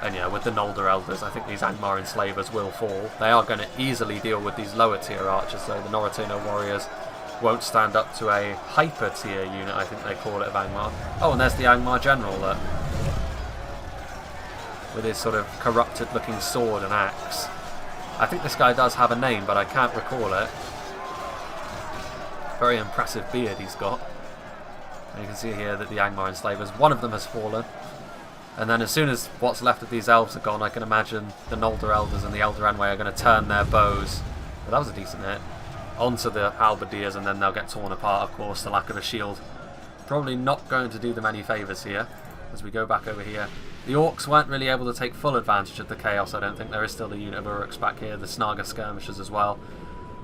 S1: And yeah, with the Noldor Elders, I think these Angmar enslavers will fall. They are going to easily deal with these lower tier archers, though. The Norteno Warriors won't stand up to a hyper tier unit, I think they call it, of Angmar. Oh, and there's the Angmar General there, with his sort of corrupted looking sword and axe. I think this guy does have a name, but I can't recall it. Very impressive beard he's got. And you can see here that the Angmar enslavers, one of them has fallen. And then as soon as what's left of these elves are gone, I can imagine the Noldor Elders and the Eldarenway are going to turn their bows. Well, that was a decent hit. Onto the halberdiers, and then they'll get torn apart, of course, the lack of a shield. Probably not going to do them any favours here. As we go back over here, the Orcs weren't really able to take full advantage of the chaos. I don't think there is still a unit of Uruks back here, the Snaga skirmishers as well,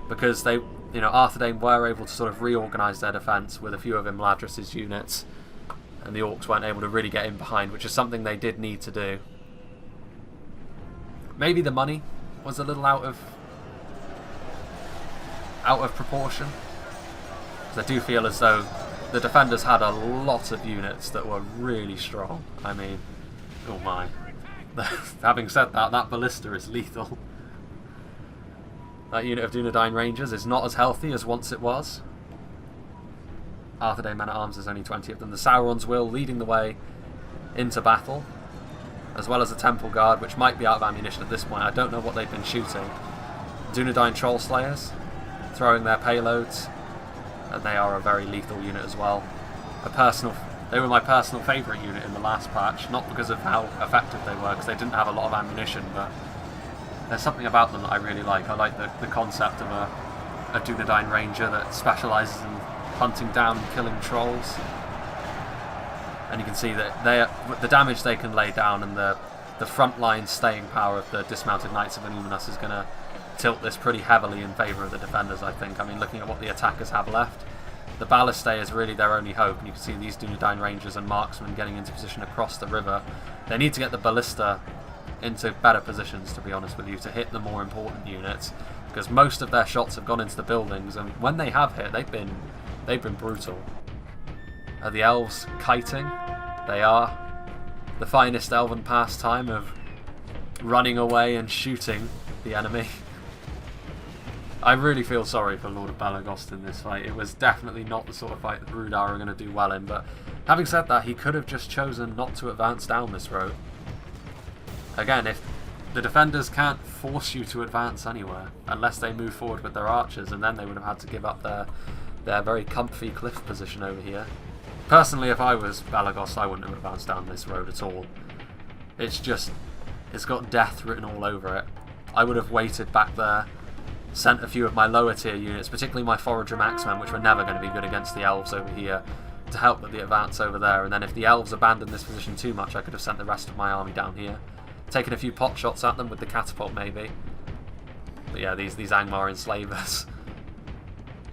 S1: because they, you know, Arthedain were able to sort of reorganise their defence with a few of Imladris's units, and the Orcs weren't able to really get in behind, which is something they did need to do. Maybe the money was a little out of proportion, because I do feel as though the defenders had a lot of units that were really strong. I mean, oh my. Having said that, that ballista is lethal. That unit of Dunedain Rangers is not as healthy as once it was. Arthedain men-at-arms, there's only 20 of them. The Sauron's Will leading the way into battle, as well as the Temple Guard, which might be out of ammunition at this point. I don't know what they've been shooting. Dunedain Troll Slayers throwing their payloads, and they are a very lethal unit as well. They were my personal favourite unit in the last patch, not because of how effective they were, because they didn't have a lot of ammunition, but there's something about them that I really like. I like the concept of a Dunedain Ranger that specialises in hunting down and killing trolls. And you can see that the damage they can lay down and the frontline staying power of the dismounted Knights of Illuminus is going to tilt this pretty heavily in favour of the defenders, I think. I mean, looking at what the attackers have left, the Ballistae is really their only hope, and you can see these Dunedain Rangers and Marksmen getting into position across the river. They need to get the Ballista into better positions, to be honest with you, to hit the more important units, because most of their shots have gone into the buildings, and when they have hit, they've been brutal. Are the elves kiting? They are. The finest elven pastime of running away and shooting the enemy. I really feel sorry for Lord of Balagost in this fight. It was definitely not the sort of fight that Rudar are going to do well in, but having said that, he could have just chosen not to advance down this road. Again, if the defenders can't force you to advance anywhere, unless they move forward with their archers, and then they would have had to give up their very comfy cliff position over here. Personally, if I was Balagost, I wouldn't have advanced down this road at all. It's got death written all over it. I would have waited back there, sent a few of my lower tier units, particularly my Forager Maxmen, which were never going to be good against the elves over here, to help with the advance over there. And then if the elves abandoned this position too much, I could have sent the rest of my army down here, taken a few pot shots at them with the catapult maybe. But yeah, these Angmar enslavers,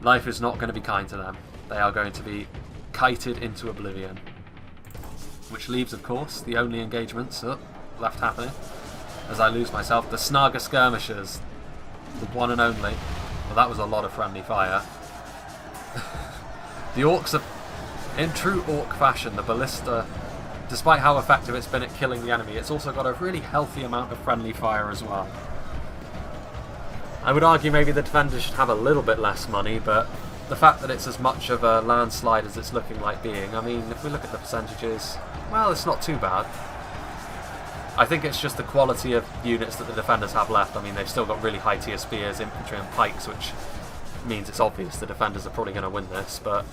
S1: life is not going to be kind to them. They are going to be kited into oblivion. Which leaves, of course, the only engagements left happening, as I lose myself, the Snaga skirmishers, the one and only. Well, that was a lot of friendly fire. The Orcs are, in true Orc fashion, the ballista, despite how effective it's been at killing the enemy, it's also got a really healthy amount of friendly fire as well. I would argue maybe the defenders should have a little bit less money, but the fact that it's as much of a landslide as it's looking like being, I mean, if we look at the percentages, well, it's not too bad. I think it's just the quality of units that the defenders have left. I mean, they've still got really high tier spears, infantry and pikes, which means it's obvious the defenders are probably going to win this, but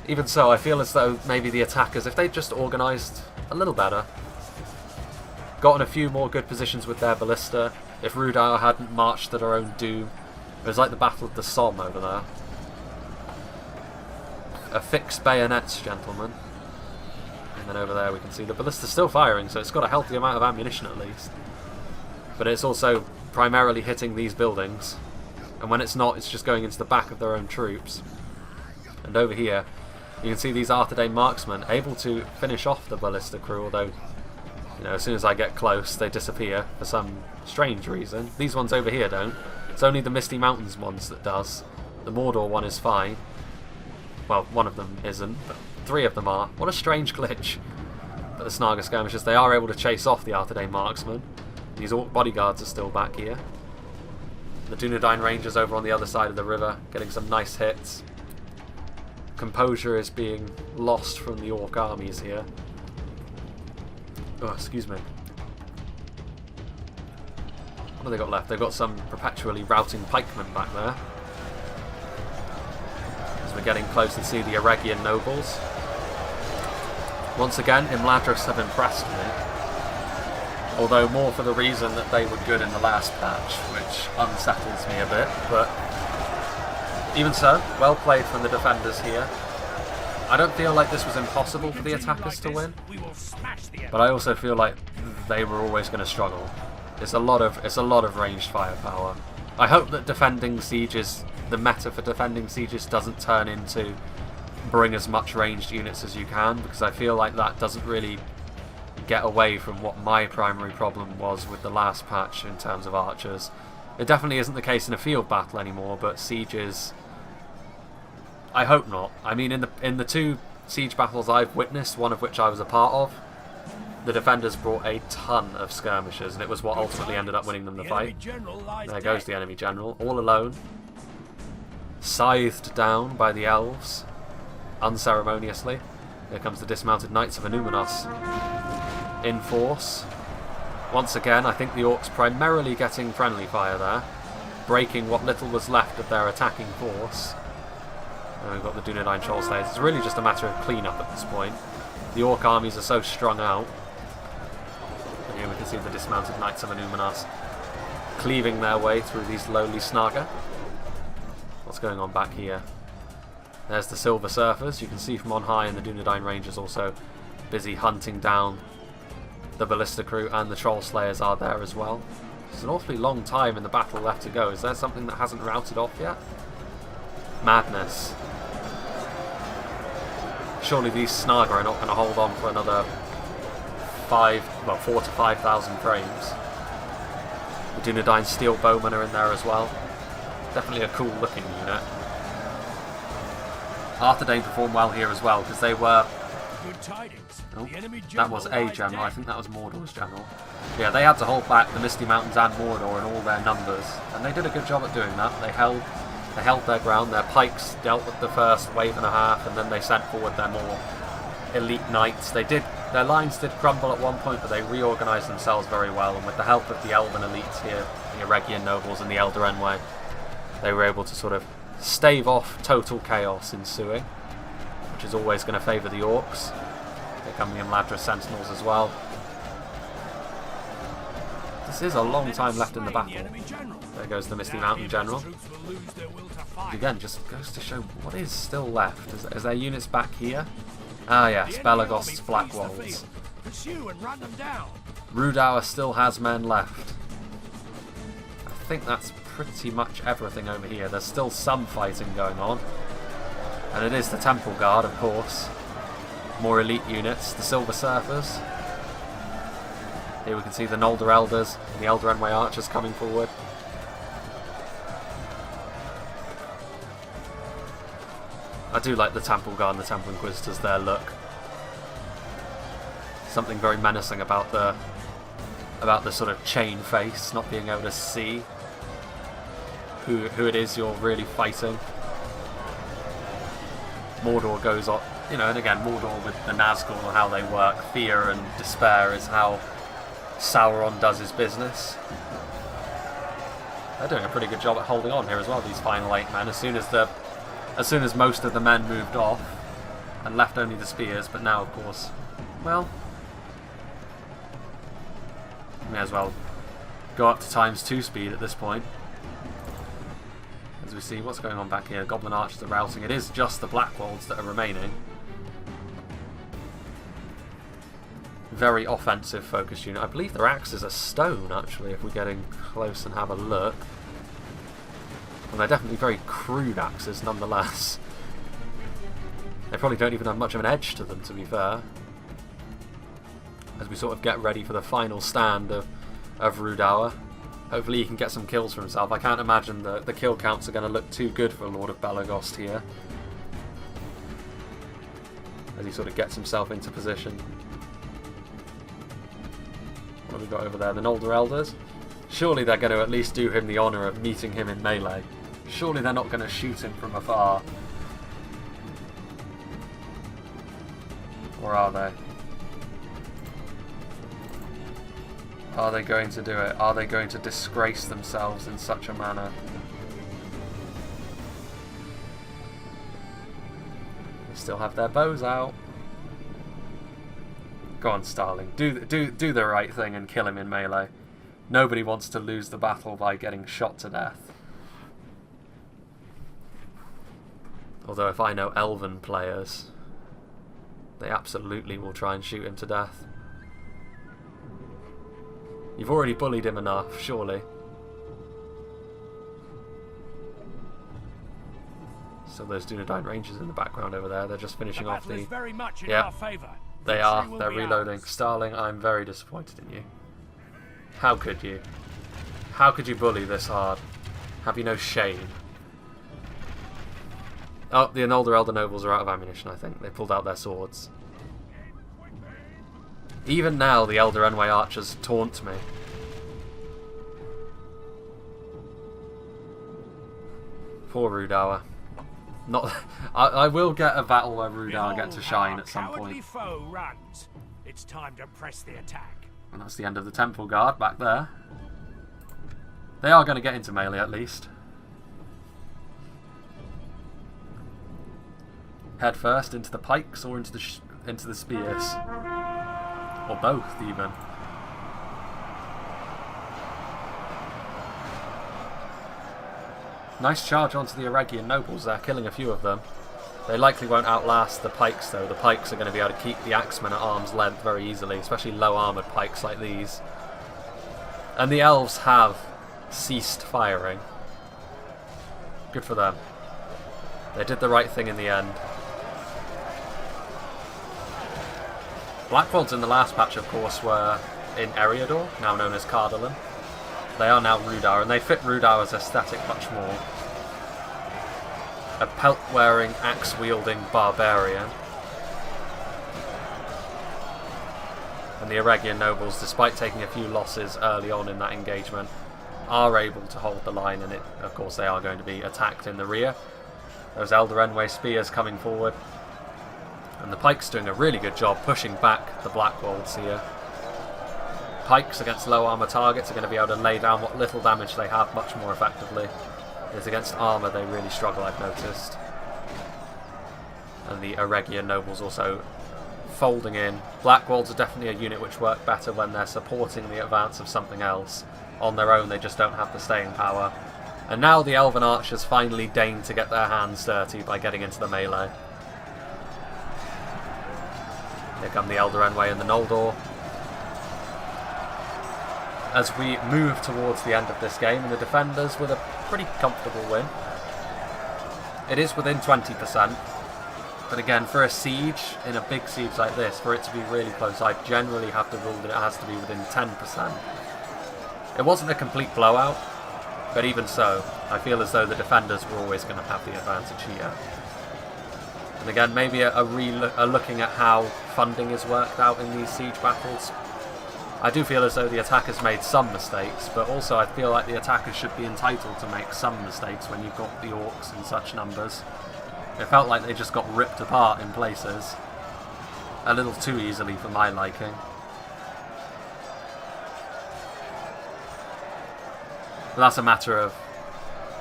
S1: even so, I feel as though maybe the attackers, if they'd just organised a little better, gotten a few more good positions with their ballista, if Rudar hadn't marched to their own doom, it was like the Battle of the Somme over there. Affixed bayonets, gentlemen. And then over there we can see the ballista's still firing, so it's got a healthy amount of ammunition at least. But it's also primarily hitting these buildings, and when it's not, it's just going into the back of their own troops. And over here, you can see these Arthedain marksmen able to finish off the ballista crew, although, you know, as soon as I get close, they disappear for some strange reason. These ones over here don't. It's only the Misty Mountains ones that does. The Mordor one is fine. Well, one of them isn't, but 3 of them are. What a strange glitch. But the Snaga skirmishers, they are able to chase off the Arthedain marksmen. These Orc bodyguards are still back here. The Dunedain Rangers over on the other side of the river, getting some nice hits. Composure is being lost from the Orc armies here. Oh, excuse me. What have they got left? They've got some perpetually routing pikemen back there. As As we're getting close to see the Arraign nobles. Once again, Imladris have impressed me. Although more for the reason that they were good in the last patch, which unsettles me a bit. But even so, well played from the defenders here. I don't feel like this was impossible for the attackers to win, but I also feel like they were always going to struggle. It's a lot of ranged firepower. I hope that defending sieges, the meta for defending sieges, doesn't turn into bring as much ranged units as you can, because I feel like that doesn't really get away from what my primary problem was with the last patch in terms of archers. It definitely isn't the case in a field battle anymore, but sieges, I hope not. I mean, in the 2 siege battles I've witnessed, one of which I was a part of, the defenders brought a ton of skirmishers, and it was what ultimately ended up winning them the fight. There goes the enemy general, all alone. Scythed down by the elves, unceremoniously. Here comes the dismounted knights of Numenos in force. Once again, I think the orcs primarily getting friendly fire there, breaking what little was left of their attacking force. And we've got the Dunedain Trollslayers. It's really just a matter of clean-up at this point. The orc armies are so strung out. And here we can see the dismounted knights of Numenos cleaving their way through these lowly Snaga. What's going on back here? There's the Silver Surfers, you can see from on high, and the Dunedain Rangers also busy hunting down the Ballista crew, and the Troll Slayers are there as well. It's an awfully long time in the battle left to go. Is there something that hasn't routed off yet? Madness. Surely these Snaga are not going to hold on for another 4 to 5,000 frames. The Dunedain Steel Bowmen are in there as well. Definitely a cool looking unit. Arthedain performed well here as well, because they were...
S2: Good tidings.
S1: Oh, that was a general. I think that was Mordor's general. Yeah, they had to hold back the Misty Mountains and Mordor in all their numbers, and they did a good job at doing that. They held their ground. Their pikes dealt with the first wave and a half, and then they sent forward their more elite knights. Their lines did crumble at one point, but they reorganised themselves very well, and with the help of the Elven elites here, the Arraign nobles and the Eldarenway, they were able to sort of stave off total chaos ensuing, which is always going to favour the orcs. Here come the Imladris Sentinels as well. This is a long time left in the battle. There goes the Misty Mountain General. Again, just goes to show what is still left. Is there units back here? Ah yes, Belagost's Black Wolves. Rudauer still has men left. I think that's pretty much everything over here. There's still some fighting going on. And it is the Temple Guard, of course. More elite units, the Silver Surfers. Here we can see the Noldor Elders and the Eldarenway Archers coming forward. I do like the Temple Guard and the Temple Inquisitors, their look. Something very menacing about the sort of chain face, not being able to see who it is you're really fighting. Mordor goes on, you know, and again, Mordor with the Nazgul and how they work, fear and despair is how Sauron does his business. They're doing a pretty good job at holding on here as well, these final 8 men, as soon as most of the men moved off and left only the spears, but now, of course, well, may as well go up to ×2 speed at this point. As we see what's going on back here, Goblin Archers are routing. It is just the Black Wolves that are remaining. Very offensive focused unit. I believe their axes are stone, actually, if we're getting close and have a look. And they're definitely very crude axes, nonetheless. They probably don't even have much of an edge to them, to be fair. As we sort of get ready for the final stand of Rudauer. Hopefully he can get some kills for himself. I can't imagine the kill counts are going to look too good for Lord of Belagost here. As he sort of gets himself into position. What have we got over there? The Noldor Elders? Surely they're going to at least do him the honour of meeting him in melee. Surely they're not going to shoot him from afar. Or are they? Are they going to do it? Are they going to disgrace themselves in such a manner? still have their bows out. Go on, Starling. Do the right thing and kill him in melee. Nobody wants to lose the battle by getting shot to death. Although if I know elven players, they absolutely will try and shoot him to death. You've already bullied him enough, surely. So those Dunedain Rangers in the background over there, they're just finishing off the...
S2: very much in
S1: yeah,
S2: our favor.
S1: they are. They're reloading. Starling, I'm very disappointed in you. How could you? How could you bully this hard? Have you no shame? Oh, the older Elder Nobles are out of ammunition, I think. They pulled out their swords. Even now, the Elder Enway archers taunt me. Poor Rudour. Not. I will get a battle where Rudour gets to shine at some point.
S2: Foe runs. It's time to press the attack.
S1: And that's the end of the Temple Guard back there. They are going to get into melee at least. Head first into the pikes or into the spears, or both even. Nice charge onto the Arraign nobles there, killing a few of them. They likely won't outlast the pikes though. The pikes are going to be able to keep the axemen at arm's length very easily, especially low armoured pikes like these. And the elves have ceased firing. Good for them. They did the right thing in the end. Blackfolds in the last patch, of course, were in Eriador, now known as Cardolan. They are now Rudour, and they fit Rudour's aesthetic much more. A pelt-wearing, axe-wielding barbarian. And the Arraign nobles, despite taking a few losses early on in that engagement, are able to hold the line, and of course they are going to be attacked in the rear. Those Elder Enway spears coming forward. And the pikes doing a really good job pushing back the Blackwolds here. Pikes against low armour targets are going to be able to lay down what little damage they have much more effectively. It's against armour they really struggle, I've noticed. And the Arraign nobles also folding in. Blackwolds are definitely a unit which work better when they're supporting the advance of something else. On their own they just don't have the staying power. And now the Elven Archers finally deign to get their hands dirty by getting into the melee. Here come the Elder Enway and the Noldor. As we move towards the end of this game, and the defenders with a pretty comfortable win. It is within 20%, but again, for a siege, in a big siege like this, for it to be really close, I generally have to rule that it has to be within 10%. It wasn't a complete blowout, but even so, I feel as though the defenders were always going to have the advantage here. And again, maybe a looking at how funding is worked out in these siege battles. I do feel as though the attackers made some mistakes, but also I feel like the attackers should be entitled to make some mistakes when you've got the orcs in such numbers. It felt like they just got ripped apart in places. A little too easily for my liking. But that's a matter of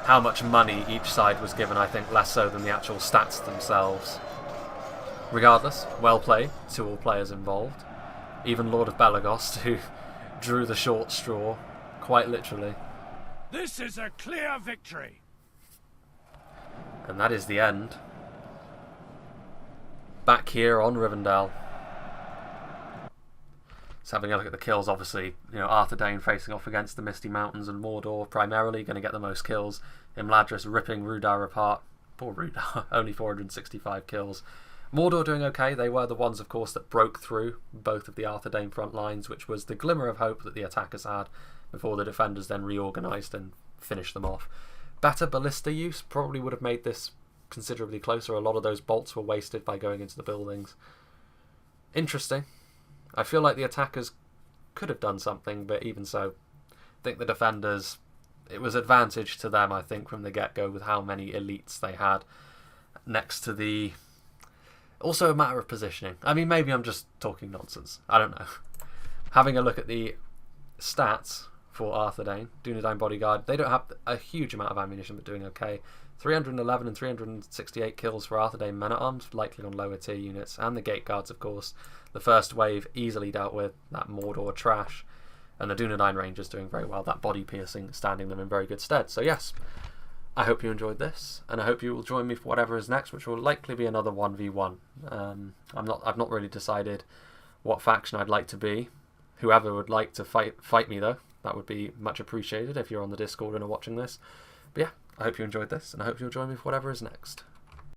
S1: how much money each side was given, I think, less so than the actual stats themselves. Regardless, well played to all players involved. Even Lord of Belagost, who drew the short straw, quite literally.
S2: This is a clear victory.
S1: And that is the end. Back here on Rivendell. So having a look at the kills, obviously, you know, Arthur Dane facing off against the Misty Mountains and Mordor, primarily going to get the most kills. Imladris ripping Rudour apart. Poor Rudour, only 465 kills. Mordor doing okay. They were the ones, of course, that broke through both of the Arthur Dane front lines, which was the glimmer of hope that the attackers had before the defenders then reorganised and finished them off. Better ballista use probably would have made this considerably closer. A lot of those bolts were wasted by going into the buildings. Interesting. I feel like the attackers could have done something, but even so, I think the defenders, it was advantage to them, I think, from the get-go with how many elites they had next to the... Also a matter of positioning. I mean, maybe I'm just talking nonsense. I don't know. Having a look at the stats for Arthur Dane, Dunedain Bodyguard, they don't have a huge amount of ammunition, but doing okay. 311 and 368 kills for Arthedain men-at-arms, likely on lower tier units, and the Gate Guards, of course. The first wave easily dealt with, that Mordor trash, and the Dunedain Rangers doing very well, that body piercing standing them in very good stead. So yes, I hope you enjoyed this, and I hope you will join me for whatever is next, which will likely be another 1v1. I've not really decided what faction I'd like to be. Whoever would like to fight me though, that would be much appreciated if you're on the Discord and are watching this. But yeah, I hope you enjoyed this, and I hope you'll join me for whatever is next.